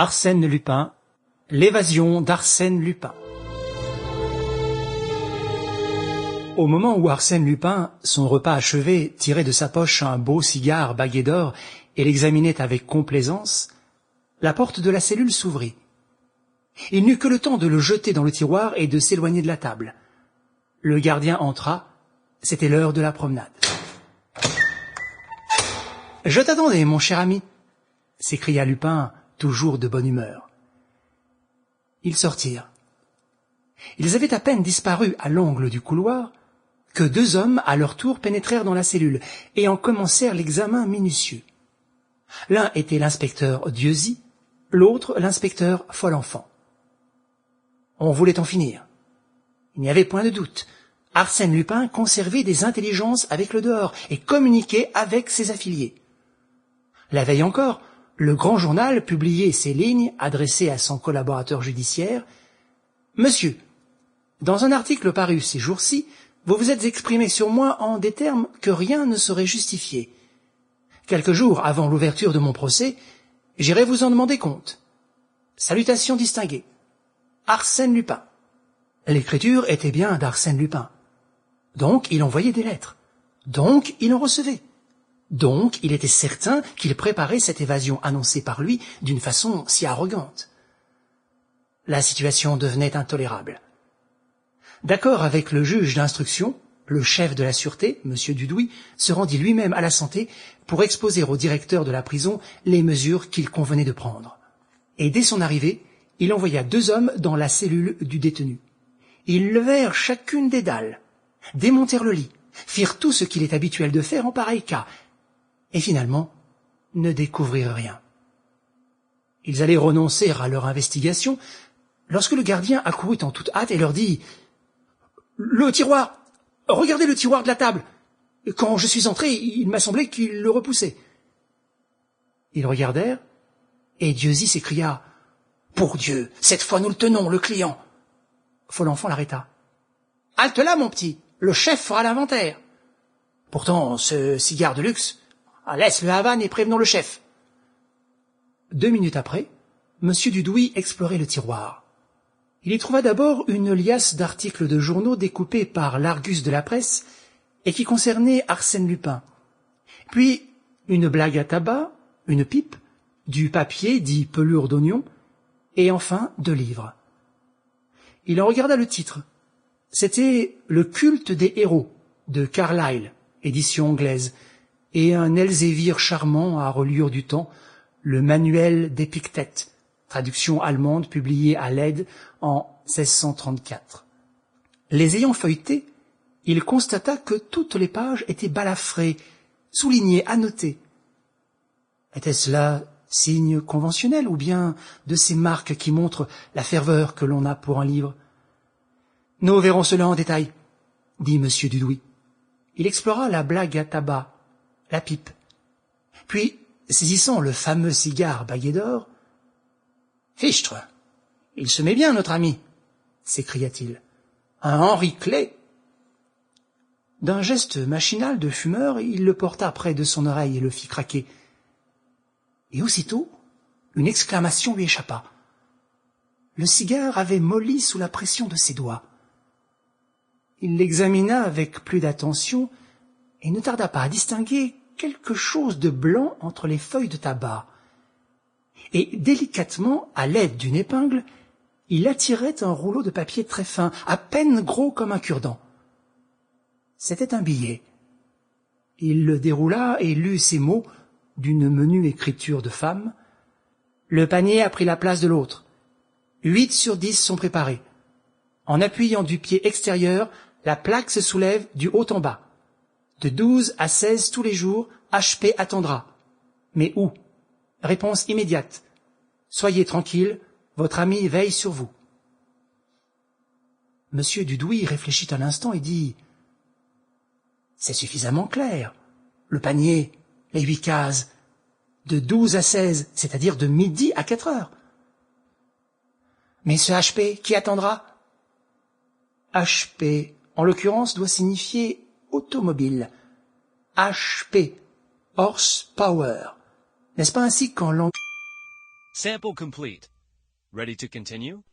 Arsène Lupin, l'évasion d'Arsène Lupin. Au moment où Arsène Lupin, son repas achevé, tirait de sa poche un beau cigare bagué d'or et l'examinait avec complaisance, la porte de la cellule s'ouvrit. Il n'eut que le temps de le jeter dans le tiroir et de s'éloigner de la table. Le gardien entra, c'était l'heure de la promenade. « Je t'attendais, mon cher ami !» s'écria Lupin, toujours de bonne humeur. Ils sortirent. Ils avaient à peine disparu à l'angle du couloir que deux hommes, à leur tour, pénétrèrent dans la cellule et en commencèrent l'examen minutieux. L'un était l'inspecteur Dieuzy, l'autre l'inspecteur Folenfant. On voulait en finir. Il n'y avait point de doute. Arsène Lupin conservait des intelligences avec le dehors et communiquait avec ses affiliés. La veille encore, le grand journal publiait ces lignes adressées à son collaborateur judiciaire. « Monsieur, dans un article paru ces jours-ci, vous vous êtes exprimé sur moi en des termes que rien ne saurait justifier. Quelques jours avant l'ouverture de mon procès, j'irai vous en demander compte. Salutations distinguées. Arsène Lupin. » L'écriture était bien d'Arsène Lupin. Donc il envoyait des lettres. Donc il en recevait. Donc il était certain qu'il préparait cette évasion annoncée par lui d'une façon si arrogante. La situation devenait intolérable. D'accord avec le juge d'instruction, le chef de la sûreté, M. Dudouis, se rendit lui-même à la Santé pour exposer au directeur de la prison les mesures qu'il convenait de prendre. Et dès son arrivée, il envoya deux hommes dans la cellule du détenu. Ils levèrent chacune des dalles, démontèrent le lit, firent tout ce qu'il est habituel de faire en pareil cas, et finalement ne découvrirent rien. Ils allaient renoncer à leur investigation lorsque le gardien accourut en toute hâte et leur dit « Le tiroir! Regardez le tiroir de la table! Quand je suis entré, il m'a semblé qu'il le repoussait. » Ils regardèrent, et Dieuzy s'écria « Pour Dieu, cette fois nous le tenons, le client !» Folenfant l'arrêta. « Halte là, mon petit, le chef fera l'inventaire. Pourtant, ce cigare de luxe, laisse le Havane et prévenons le chef. » 2 minutes après, M. Dudouis explorait le tiroir. Il y trouva d'abord une liasse d'articles de journaux découpés par l'Argus de la presse et qui concernaient Arsène Lupin. Puis une blague à tabac, une pipe, du papier dit pelure d'oignon, et enfin 2 livres. Il en regarda le titre. C'était Le culte des héros de Carlyle, édition anglaise, et un Elzévir charmant à reliure du temps, le Manuel d'Épictète, traduction allemande publiée à Leyde en 1634. Les ayant feuilletés, il constata que toutes les pages étaient balafrées, soulignées, annotées. Était-ce là signe conventionnel ou bien de ces marques qui montrent la ferveur que l'on a pour un livre? « Nous verrons cela en détail, » dit M. Dudouis. Il explora la blague à tabac, la pipe. Puis, saisissant le fameux cigare bagué d'or, « Fichtre, il se met bien, notre ami !» s'écria-t-il. « Un Henri Clé !» D'un geste machinal de fumeur, il le porta près de son oreille et le fit craquer. Et aussitôt, une exclamation lui échappa. Le cigare avait molli sous la pression de ses doigts. Il l'examina avec plus d'attention et ne tarda pas à distinguer quelque chose de blanc entre les feuilles de tabac. Et délicatement, à l'aide d'une épingle, il attirait un rouleau de papier très fin, à peine gros comme un cure-dent. C'était un billet. Il le déroula et lut ces mots d'une menue écriture de femme. « Le panier a pris la place de l'autre. 8 sur 10 sont préparés. En appuyant du pied extérieur, la plaque se soulève du haut en bas. De 12 à 16 tous les jours, HP attendra. Mais où? Réponse immédiate. Soyez tranquille, votre ami veille sur vous. » M. Dudouis réfléchit un instant et dit « C'est suffisamment clair. Le panier, les 8 cases, de 12 à 16, c'est-à-dire de midi à 4 heures. Mais ce HP, qui attendra? HP, en l'occurrence, doit signifier automobile. HP, horsepower. N'est-ce pas ainsi qu'en langue... Sample complete. Ready to continue?